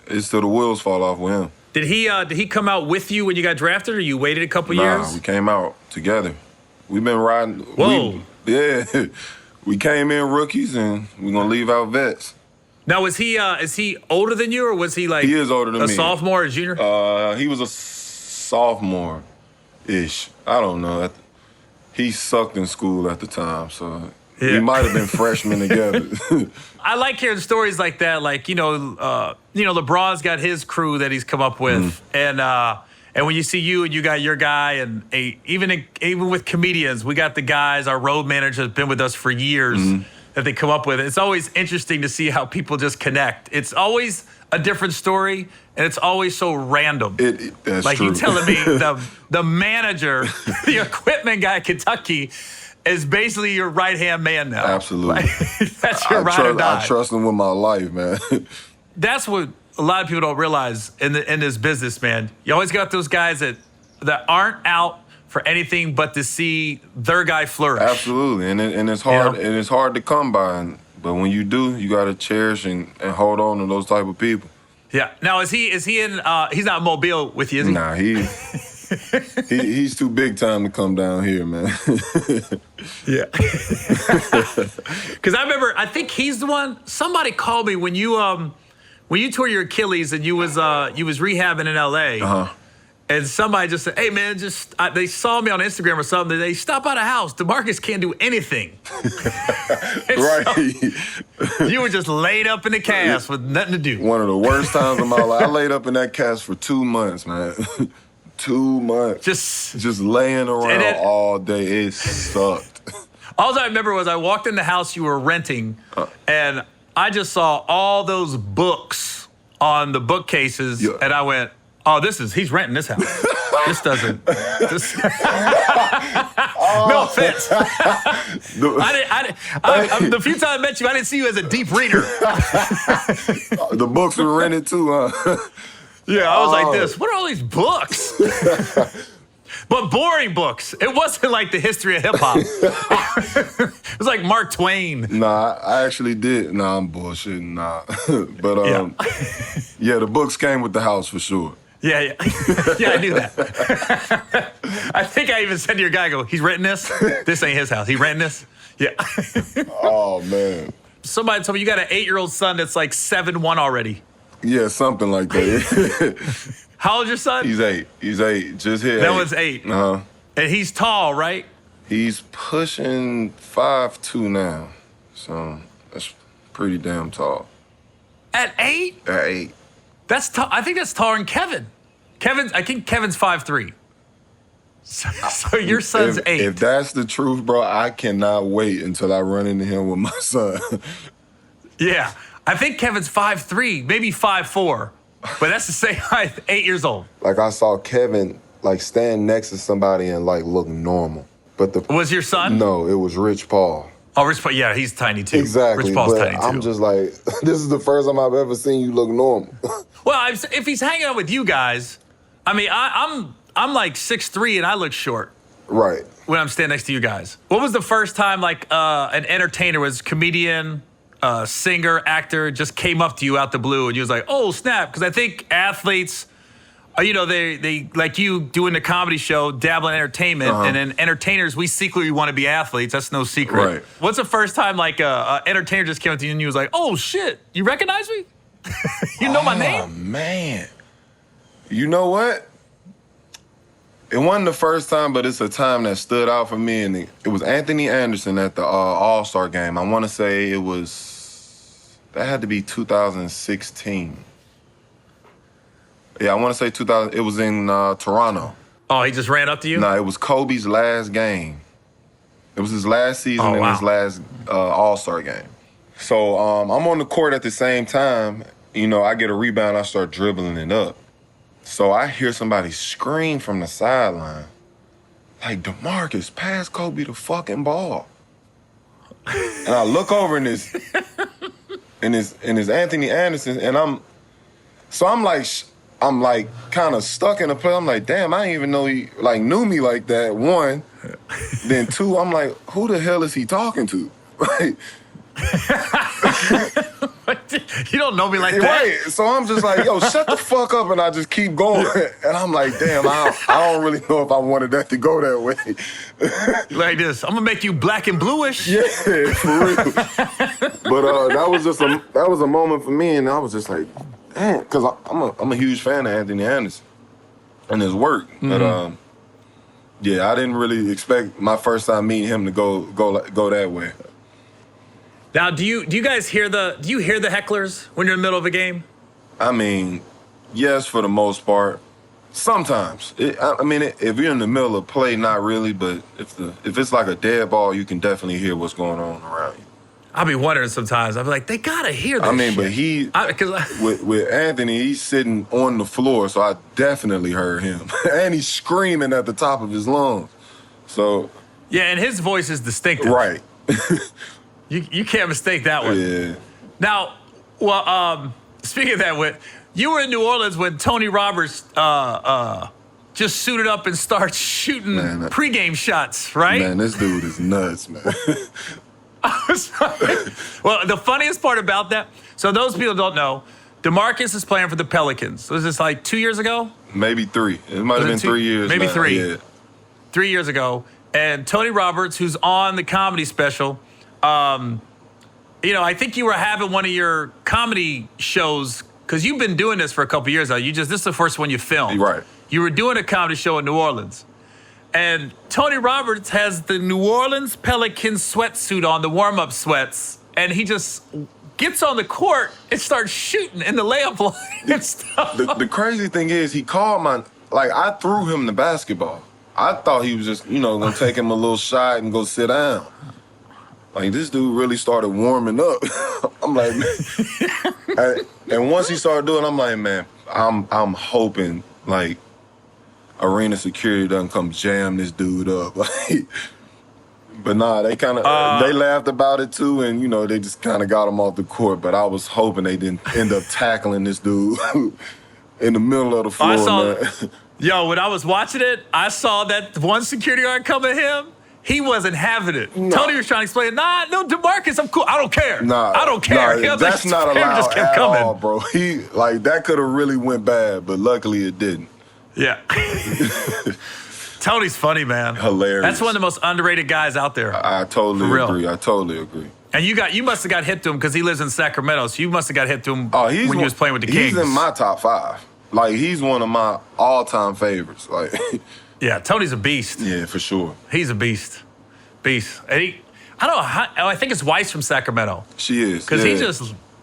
it's till the wheels fall off with him.
did he come out with you when you got drafted, or you waited a couple
Nah,
years?
we came out together. We've been riding.
Whoa.
We came in rookies, and we're gonna leave out vets.
Now, is he older than you, or was he like
He is older than
a
me.
sophomore or junior?
He was a sophomore-ish. I don't know. He sucked in school at the time, so
Yeah.
we might have been freshmen together.
I like hearing stories like that. Like, LeBron's got his crew that he's come up with, and when you see you and you got your guy, and even with comedians, we got the guys. Our road manager has been with us for years. That they come up with. It's always interesting to see how people just connect. It's always a different story, and it's always so random.
That's
like
true.
you telling me the manager, the equipment guy at Kentucky, is basically your right-hand man now.
Absolutely.
That's your ride or die.
I trust him with my life, man.
That's what a lot of people don't realize in this business, man. You always got those guys that aren't out for anything but to see their guy flourish.
Absolutely, and it's hard. And it's hard to come by. But when you do, you got to cherish and hold on to those type of people.
Yeah. Now, is he in? He's not in Mobile with you, is he?
Nah, he's too big time to come down here, man.
Yeah. Because I think he's the one. Somebody called me when you tore your Achilles and you was rehabbing in L.A. And somebody just said, hey, man, they saw me on Instagram or something. They stop by the house. DeMarcus can't do anything.
Right.
So, you were just laid up in the cast with nothing to do.
One of the worst times of my life. I laid up in that cast for 2 months, man. 2 months. Just laying around all day. It sucked.
All I remember was I walked in the house you were renting, and I just saw all those books on the bookcases, and I went, oh, he's renting this house. No offense, offense. The few times I met you, I didn't see you as a deep reader.
The books were rented too, huh?
Yeah, I was like this. What are all these books? But boring books. It wasn't like the history of hip hop. It was like Mark Twain.
Nah, I actually did. Nah, I'm bullshitting. Nah. But yeah, the books came with the house for sure.
Yeah. Yeah, I knew that. I think I even said to your guy, I go, he's renting this? This ain't his house. He renting this? Yeah.
Oh, man.
Somebody told me you got an 8-year-old son that's like 7'1" already.
Yeah, something like that.
How old's your son?
He's 8. Just hit 8.
That was 8.
Uh-huh.
And he's tall, right?
He's pushing 5'2" now. So that's pretty damn tall.
At 8?
At 8.
That's I think that's taller than Kevin. I think Kevin's 5'3". So your son's 8.
If that's the truth, bro, I cannot wait until I run into him with my son.
Yeah. I think Kevin's 5'3", maybe 5'4". But that's the same height, 8 years old.
Like, I saw Kevin, like, stand next to somebody and, like, look normal. But
Was your son?
No, it was Rich Paul.
Oh, Rich Paul, yeah, he's tiny, too.
Exactly.
Rich Paul's tiny, too.
I'm just like, this is the first time I've ever seen you look normal.
Well, if he's hanging out with you guys, I mean, I'm like 6'3", and I look short.
Right.
When I'm standing next to you guys. What was the first time, like, an entertainer, was comedian, singer, actor, just came up to you out the blue and you was like, oh, snap. Because I think athletes, they like you doing the comedy show, dabble in entertainment, and then entertainers, we secretly want to be athletes. That's no secret.
Right.
What's the first time, like, a entertainer just came up to you and you was like, oh, shit, you recognize me? You know my name?
Oh, man. You know what? It wasn't the first time, but it's a time that stood out for me, and it was Anthony Anderson at the All-Star game. I want to say that had to be 2016. Yeah, I want to say 2000. It was in Toronto.
Oh, he just ran up to you?
No, it was Kobe's last game. It was his last season and his last All-Star game. So I'm on the court at the same time. I get a rebound, I start dribbling it up. So I hear somebody scream from the sideline, like, DeMarcus, pass Kobe the fucking ball. And I look over and it's Anthony Anderson, and I'm like kind of stuck in a place. I'm like, damn, I didn't even know he like knew me like that. One, then two, I'm like, who the hell is he talking to?
You don't know me like that.
Right. So I'm just like, yo, shut the fuck up, and I just keep going. And I'm like, damn, I don't really know if I wanted that to go that way.
Like this, I'm gonna make you black and bluish.
Yeah, for real. But that was a moment for me, and I was just like, damn, because I'm a huge fan of Anthony Anderson and his work. Mm-hmm. But yeah, I didn't really expect my first time meeting him to go that way.
Now, do you guys hear the hecklers when you're in the middle of a game?
I mean, yes, for the most part. Sometimes. If you're in the middle of play, not really, but if it's like a dead ball, you can definitely hear what's going on around you.
I'll be wondering sometimes. I'll be like, they gotta hear that shit.
But with Anthony, he's sitting on the floor, so I definitely heard him. And he's screaming at the top of his lungs. So.
Yeah, and his voice is distinctive.
Right.
You can't mistake that one.
Yeah.
Now, speaking of that, you were in New Orleans when Tony Roberts just suited up and started shooting pregame shots, right?
Man, this dude is nuts, man.
Well, the funniest part about that, so those people don't know, DeMarcus is playing for the Pelicans. Was this like 2 years ago?
Maybe 3. It might have been 3 years.
Maybe
now.
3.
Yeah.
3 years ago. And Tony Roberts, who's on the comedy special, I think you were having one of your comedy shows, because you've been doing this for a couple years now. This is the first one you filmed.
Right.
You were doing a comedy show in New Orleans. And Tony Roberts has the New Orleans Pelicans sweatsuit on, the warm-up sweats, and he just gets on the court and starts shooting in the layup line and stuff.
The crazy thing is, he called I threw him the basketball. I thought he was just, gonna take him a little shot and go sit down. Like, this dude really started warming up. I'm like, man. And once he started doing it, I'm like, man, I'm hoping, like, arena security doesn't come jam this dude up. Like, But nah, they kind of they laughed about it too, and they just kind of got him off the court. But I was hoping they didn't end up tackling this dude in the middle of the floor, man.
Yo, when I was watching it, I saw that one security guard come at him. He wasn't having it.
No.
Tony was trying to explain, nah, no, DeMarcus, I'm cool. I don't care. I don't care.
Nah, that's not allowed just kept coming. All, bro. That could have really went bad, but luckily it didn't.
Yeah. Tony's funny, man.
Hilarious.
That's one of the most underrated guys out there.
I totally agree.
And you must have got hip to him because he lives in Sacramento, so you must have got hip to him when you was playing with the Kings.
He's in my top 5. He's one of my all-time favorites.
Yeah, Tony's a beast.
Yeah, for sure.
He's a beast. And I don't know, I think his wife's from Sacramento.
She is.
Because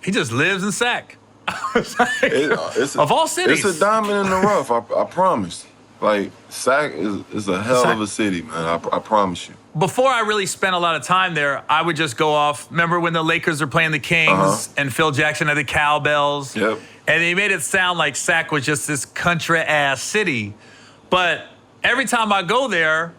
he just lives in Sac. Of all cities.
It's a diamond in the rough, I promise. Sac is a hell of a city, man. I promise you.
Before I really spent a lot of time there, I would just go off. Remember when the Lakers were playing the Kings and Phil Jackson had the cowbells?
Yep.
And they made it sound like Sac was just this country-ass city. But every time I go there,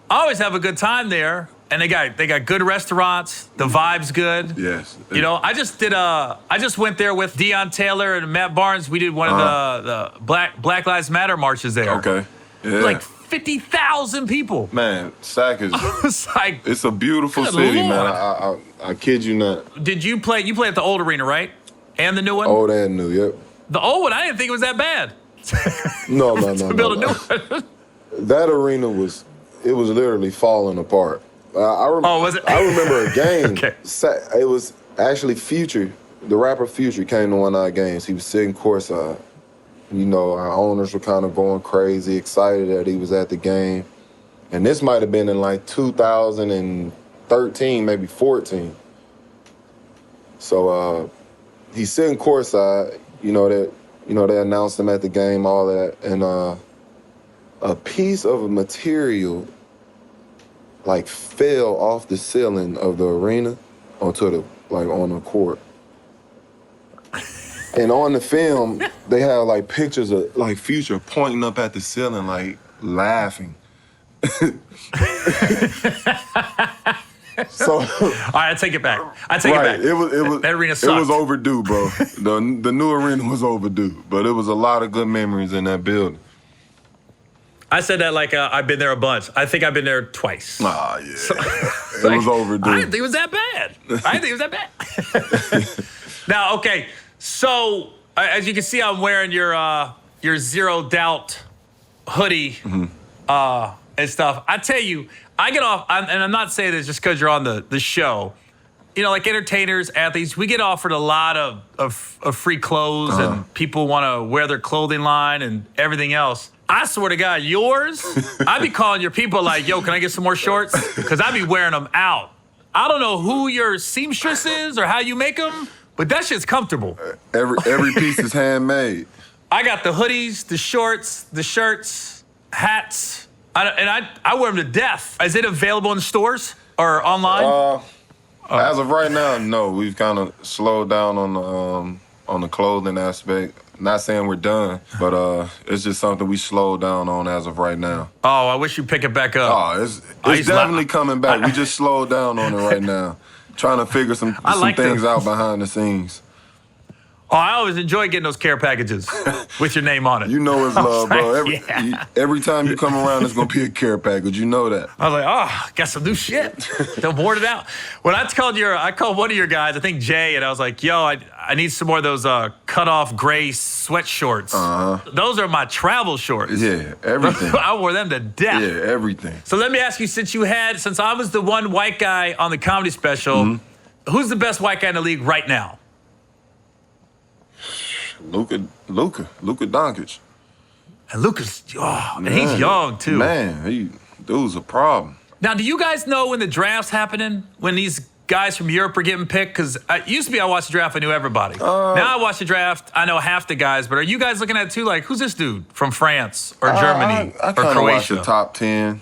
I always have a good time there. And they got good restaurants. The vibe's good.
Yes.
I just went there with Deion Taylor and Matt Barnes. We did one of the Black Lives Matter marches there.
Okay. Yeah.
50,000 people.
Man, Sac is it's a beautiful city, man. I kid you not.
Did you play at the old arena, right? And the new one?
Old and new, yep.
The old one, I didn't think it was that bad.
No.
To build a new one.
That arena was literally falling apart.
Was it?
I remember a game.
Okay.
It was actually Future, the rapper Future, came to one of our games. He was sitting courtside. Our owners were kind of going crazy, excited that he was at the game. And this might have been in 2013, maybe 14. So he's sitting courtside. They announced him at the game, all that, and a piece of material fell off the ceiling of the arena onto the on the court. And on the film, they have pictures of Future pointing up at the ceiling, laughing. So,
all right, I take it back. It back. That arena sucked.
It was overdue, bro. The new arena was overdue, but it was a lot of good memories in that building.
I said that I've been there a bunch. I think I've been there twice.
Ah, yeah. So, it was overdue.
I didn't think it was that bad. Now, okay, so as you can see, I'm wearing your Zero Doubt hoodie and stuff. I tell you, I get off, and I'm not saying this just because you're on the show. Entertainers, athletes, we get offered a lot of free clothes, and people want to wear their clothing line and everything else. I swear to God, yours, I be calling your people yo, can I get some more shorts? Because I be wearing them out. I don't know who your seamstress is or how you make them, but that shit's comfortable.
Every piece is handmade.
I got the hoodies, the shorts, the shirts, hats, and I wear them to death. Is it available in stores or online?
As of right now, no. We've kind of slowed down on the clothing aspect. Not saying we're done, but it's just something we slowed down on as of right now.
Oh, I wish you pick it back up.
Oh, it's definitely coming back. We just slowed down on it right now. Trying to figure some things out behind the scenes.
Oh, I always enjoy getting those care packages with your name on it.
You know it's love, bro. Every time you come around, it's going to be a care package. You know that.
I was got some new shit. Don't board it out. When I called one of your guys, I think Jay, and I was like, yo, I need some more of those cut-off gray sweat shorts. Those are my travel shorts.
Yeah, everything.
I wore them to death.
Yeah, everything.
So let me ask you, since I was the one white guy on the comedy special, who's the best white guy in the league right now?
Luka Doncic.
And Luka's, and he's young too.
Man, dude's a problem.
Now, do you guys know when the draft's happening? When these guys from Europe are getting picked? Because it used to be I watched the draft, I knew everybody. Now I watch the draft, I know half the guys. But are you guys looking at it too? Who's this dude from France or Germany
I
or Croatia?
Watch the top 10.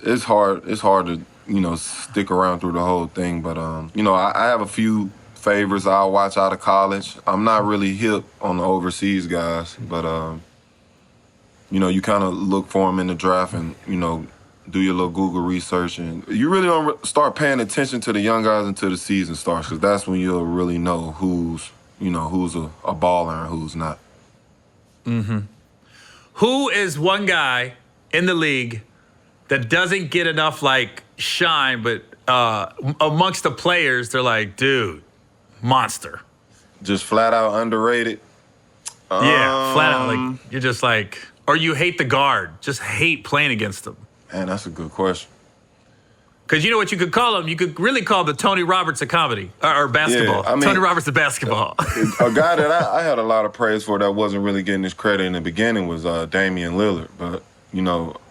It's hard to stick around through the whole thing. But I have a few favorites I'll watch out of college. I'm not really hip on the overseas guys, but you kind of look for them in the draft and do your little Google research, and you really don't start paying attention to the young guys until the season starts, because that's when you'll really know who's a baller and who's not.
Who is one guy in the league that doesn't get enough like shine, but amongst the players, they're like, dude, monster.
Just flat out underrated.
Yeah, flat out. Like you're just like, or you hate the guard, just hate playing against them.
Man, that's a good question.
Because you know what you could call him? You could really call the Tony Roberts of comedy or basketball.
Yeah, I mean,
Tony Roberts of basketball.
A guy that I had a lot of praise for that wasn't really getting his credit in the beginning was Damian Lillard. But,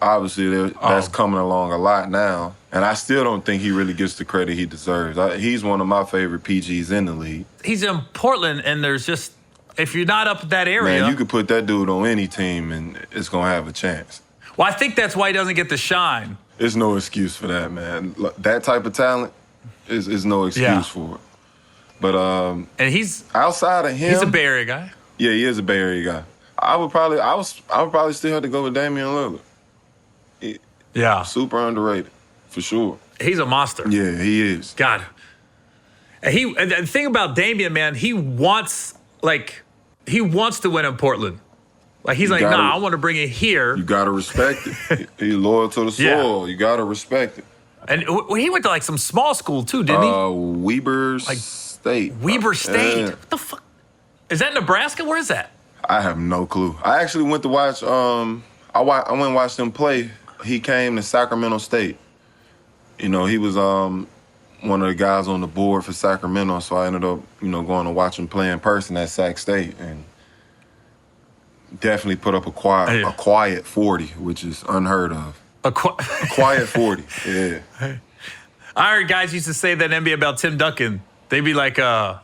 obviously that's coming along a lot now. And I still don't think he really gets the credit he deserves. He's one of my favorite PGs in the league.
He's in Portland, and there's just, if you're not up in that area.
Man, you could put that dude on any team, and it's going to have a chance.
Well, I think that's why he doesn't get the shine.
There's no excuse for that, man. That type of talent is no excuse for it. But
and he's
outside of him,
he's a Bay Area guy.
Yeah, he is a Bay Area guy. I would probably still have to go with Damian Lillard.
Yeah,
super underrated for sure.
He's a monster.
Yeah, he is.
God, and the thing about Damian, man, he wants to win in Portland. Like, he's I want to bring it here.
You got to respect it. He's loyal to the soil.
Yeah.
You got to respect it.
And he went to, like, some small school, too, didn't he?
Weber State.
Weber State?
Yeah.
What the fuck? Is that Nebraska? Where is that?
I have no clue. I actually went to watch, I went and watched him play. He came to Sacramento State. He was one of the guys on the board for Sacramento, so I ended up, going to watch him play in person at Sac State. And definitely put up a quiet 40, which is unheard of. A quiet 40, yeah.
I heard guys used to say that in NBA about Tim Duncan. They'd be like,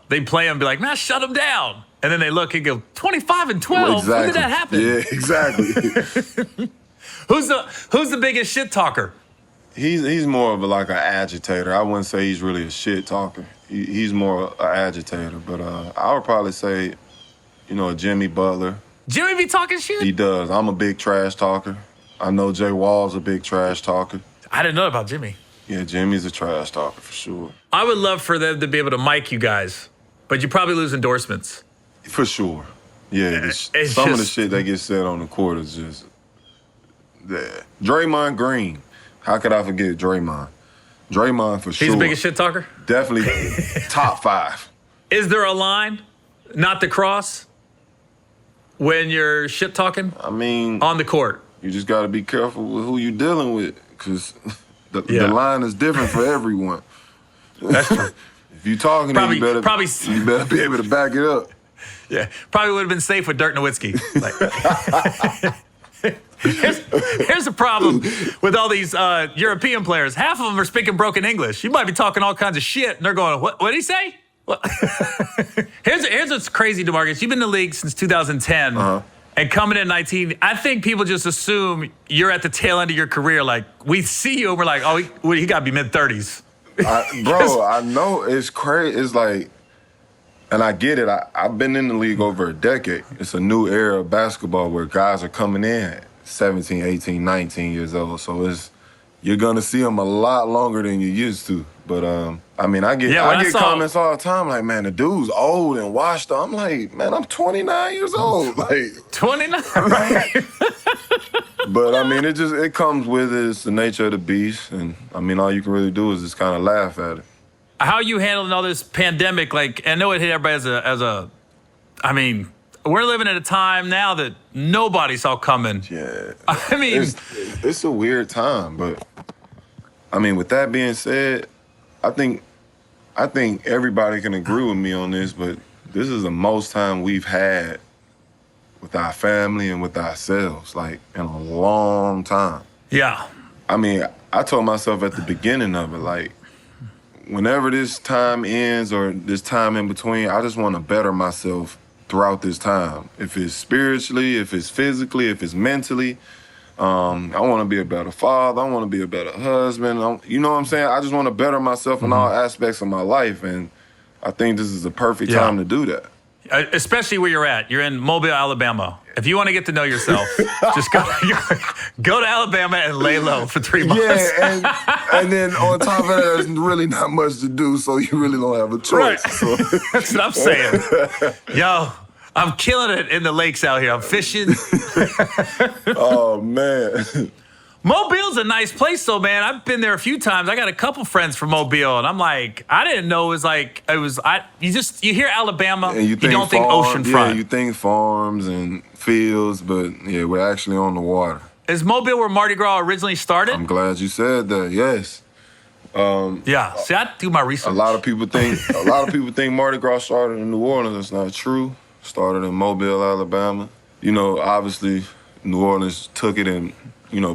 they'd play him and be like, man, shut him down. And then they look and go, 25 and 12. Well, exactly. When did that happen?
Yeah, exactly.
Who's the biggest shit talker?
He's more of an agitator. I wouldn't say he's really a shit talker. He's more an agitator. But I would probably say, Jimmy Butler.
Jimmy be talking shit?
He does. I'm a big trash talker. I know Jay Wall's a big trash talker.
I didn't know about Jimmy.
Yeah, Jimmy's a trash talker for sure.
I would love for them to be able to mic you guys, but you probably lose endorsements.
For sure. Yeah, some of the shit that gets said on the court is just... Yeah. Draymond Green. How could I forget Draymond? Draymond for sure.
He's the biggest shit talker?
Definitely top 5.
Is there a line not to cross when you're shit talking?
I mean...
On the court.
You just got to be careful with who you're dealing with, because the line is different for everyone.
That's true.
If you're talking, you better be able to back it up.
Yeah, probably would have been safe with Dirk Nowitzki. Here's the problem with all these European players. Half of them are speaking broken English. You might be talking all kinds of shit, and they're going, what did he say? Here's what's crazy, DeMarcus. You've been in the league since 2010. Uh-huh. And coming in 19, I think people just assume you're at the tail end of your career. Like, we see you and we're like, oh, he got to be mid-30s.
Bro, I know it's crazy. It's like, and I get it. I've been in the league over a decade. It's a new era of basketball where guys are coming in at 17, 18, 19 years old. So you're going to see them a lot longer than you used to. But, I mean, I get comments all the time like, man, the dude's old and washed up. I'm like, man, I'm 29 years old. Like
29? Right?
But, I mean, it comes with it. It's the nature of the beast. And, I mean, all you can really do is just kind of laugh at it.
How are you handling all this pandemic? Like, I know it hit everybody I mean, we're living at a time now that nobody saw coming.
Yeah.
I mean.
It's a weird time, but, I mean, with that being said, I think everybody can agree with me on this, but this is the most time we've had with our family and with ourselves, like, in a long time.
Yeah.
I mean, I told myself at the beginning of it, like, whenever this time ends or this time in between, I just want to better myself throughout this time. If it's spiritually, if it's physically, if it's mentally. I want to be a better father. I want to be a better husband. You know what I'm saying? I just want to better myself in all aspects of my life, and I think this is the perfect time to do that.
especially where you're at. You're in Mobile, Alabama. If you want to get to know yourself, just go to Alabama and lay low for 3 months.
Yeah, and then on top of that, there's really not much to do, so you really don't have a choice.
Right.
So.
That's what I'm saying. Yo, I'm killing it in the lakes out here. I'm fishing.
Oh, man.
Mobile's a nice place, though, man. I've been there a few times. I got a couple friends from Mobile, and I'm like, I didn't know you hear Alabama,
And you
don't think
farm,
oceanfront.
Yeah, you think farms and fields, but yeah, we're actually on the water.
Is Mobile where Mardi Gras originally started?
I'm glad you said that. Yes.
Yeah. See, I do my research.
A lot of people think Mardi Gras started in New Orleans. That's not true. Started in Mobile, Alabama. You know, obviously, New Orleans took it and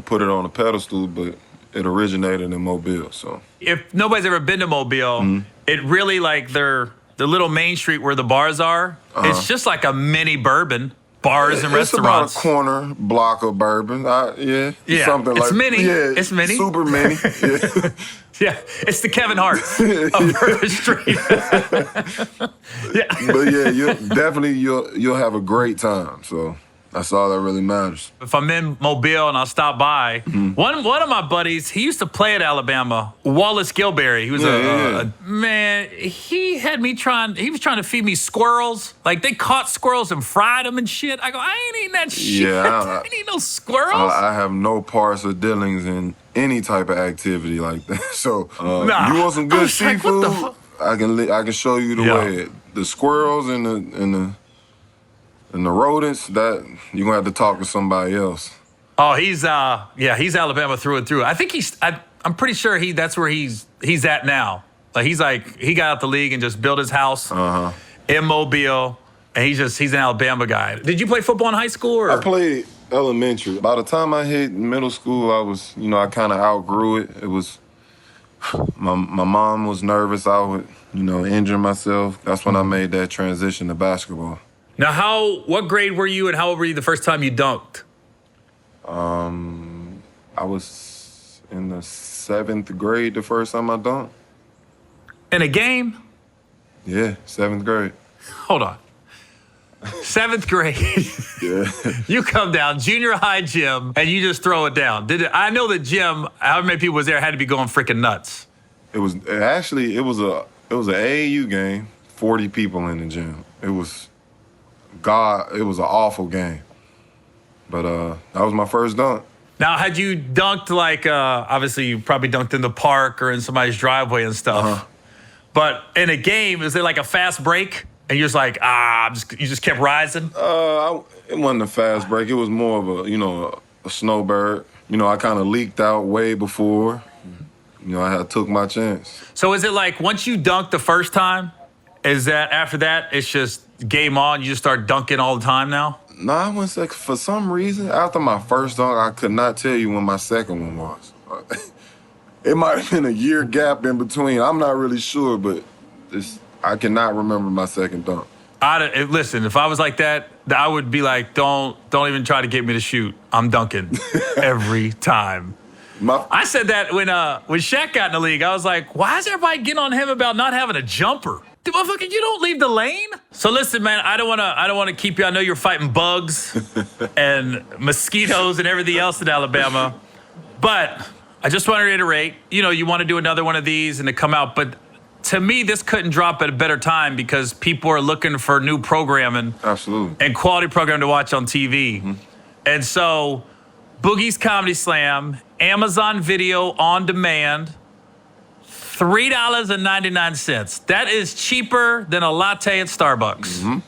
put it on a pedestal, but it originated in Mobile. So
if nobody's ever been to Mobile, it really the little main street where the bars are. It's just like a mini bourbon. Bars and restaurants.
It's about a corner block of bourbon.
Yeah,
something
it's
like
mini.
Yeah,
it's mini.
Super mini. Yeah.
Yeah, it's the Kevin Hart of Bourbon Street. Yeah,
but yeah, you'll have a great time. So that's all that really matters.
if I'm in Mobile and I'll stop by, one of my buddies, he used to play at Alabama. Wallace Gilberry. He was a man. He had me He was trying to feed me squirrels. Like they caught squirrels and fried them and shit. I go, I ain't eating that shit. I ain't eating no squirrels.
I have no parts or dealings in any type of activity like that. So you want some good seafood?
Like,
I can show you the way. The squirrels and the rodents, that you're gonna have to talk to somebody else.
Oh, he's Alabama through and through. I think I'm pretty sure that's where he's at now. Like he got out the league and just built his house in Mobile, and he's an Alabama guy. Did you play football in high school? Or?
I played elementary. By the time I hit middle school, I was, I kind of outgrew it. It was my mom was nervous I would, injure myself. That's when I made that transition to basketball.
Now, what grade were you and how old were you the first time you dunked?
I was in the 7th grade the first time I dunked.
In a game?
Yeah, 7th grade.
Hold on. 7th grade.
Yeah.
You come down, junior high gym, and you just throw it down. I know the gym, however many people was there, had to be going freaking nuts.
It was an AAU game, 40 people in the gym. It was an awful game. But that was my first dunk.
Now, had you dunked obviously you probably dunked in the park or in somebody's driveway and stuff. But in a game, is it like a fast break? And you're just like, you just kept rising?
It wasn't a fast break. It was more of a snowbird. I kind of leaked out way before. I took my chance.
So is it like once you dunk the first time, is that after that, it's just game on, you just start dunking all the time now?
No, I wouldn't say. For some reason, after my first dunk, I could not tell you when my second one was. It might have been a year gap in between. I'm not really sure, but I cannot remember my second dunk.
Listen, if I was like that, I would be like, don't even try to get me to shoot. I'm dunking every time. I said that when Shaq got in the league. I was like, why is everybody getting on him about not having a jumper? Dude, motherfucker, you don't leave the lane. So listen, man, I don't wanna keep you. I know you're fighting bugs and mosquitoes and everything else in Alabama, but I just want to reiterate. You want to do another one of these and to come out, but to me, this couldn't drop at a better time because people are looking for new programming,
absolutely,
and quality programming to watch on TV, and so Boogie's Comedy Slam, Amazon Video on demand. $3.99. That is cheaper than a latte at Starbucks.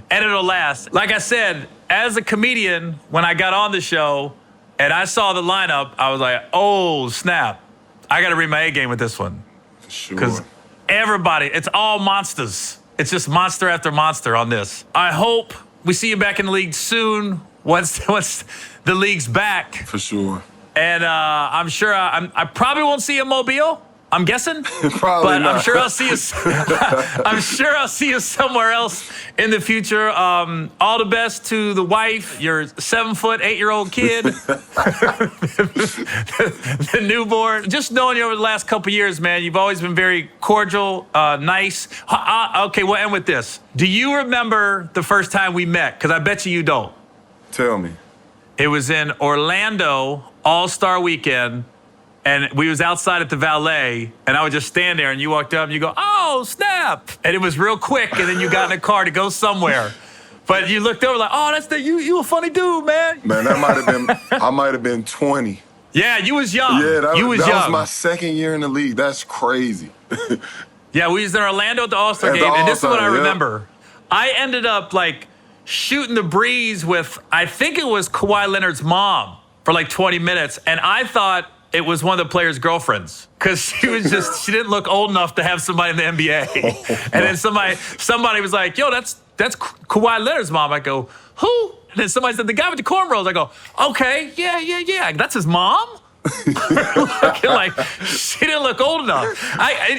And it'll last. Like I said, as a comedian, when I got on the show and I saw the lineup, I was like, oh, snap. I got to read my A game with this one.
Sure.
Because everybody, it's all monsters. It's just monster after monster on this. I hope we see you back in the league soon once the league's back.
For sure.
And I'm sure I probably won't see you in Mobile, I'm guessing.
Probably
but
not.
I'm sure I'll see you. I'm sure I'll see you somewhere else in the future. All the best to the wife, your 7-foot, 8-year-old kid, the newborn. Just knowing you over the last couple years, man, you've always been very cordial, nice. Okay, we'll end with this. Do you remember the first time we met? Because I bet you don't.
Tell me.
It was in Orlando, All-Star Weekend, and we was outside at the Valet, and I would just stand there, and you walked up, and you go, oh, snap. And it was real quick, and then you got in a car to go somewhere. But you looked over like, oh, you a funny dude, man.
Man, that might have been, I might have been 20.
Yeah, you was young.
Yeah, that
young.
was my second year in the league. That's crazy.
Yeah, we was in Orlando at the All-Star game, and this is what I remember. I ended up, like, shooting the breeze with, I think it was Kawhi Leonard's mom for like 20 minutes, and I thought it was one of the players' girlfriends because she didn't look old enough to have somebody in the NBA. And then somebody was like, yo, that's Kawhi Leonard's mom. I go, who? And then somebody said, the guy with the cornrows. I go, okay, yeah, that's his mom? Like, she didn't look old enough.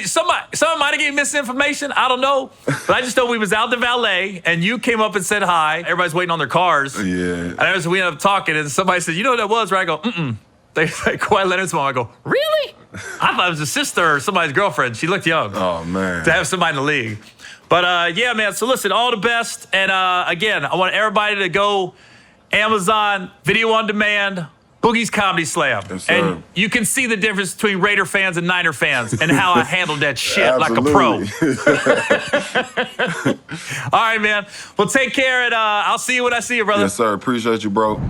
Somebody might have gave misinformation. I don't know. But I just know we was out the Valet, and you came up and said hi. Everybody's waiting on their cars.
Yeah.
And we ended up talking, and somebody said, you know who that was? Right? I go, mm-mm. They say Kawhi Leonard's mom. I go, really? I thought it was a sister or somebody's girlfriend. She looked young.
Oh, man.
To have somebody in the league. But, yeah, man. So, listen, all the best. And, again, I want everybody to go Amazon, video on demand, Boogie's Comedy Slam.
Yes, sir.
And you can see the difference between Raider fans and Niner fans and how I handled that shit like a pro. All right, man. Well, take care, and I'll see you when I see you, brother.
Yes, sir. Appreciate you, bro.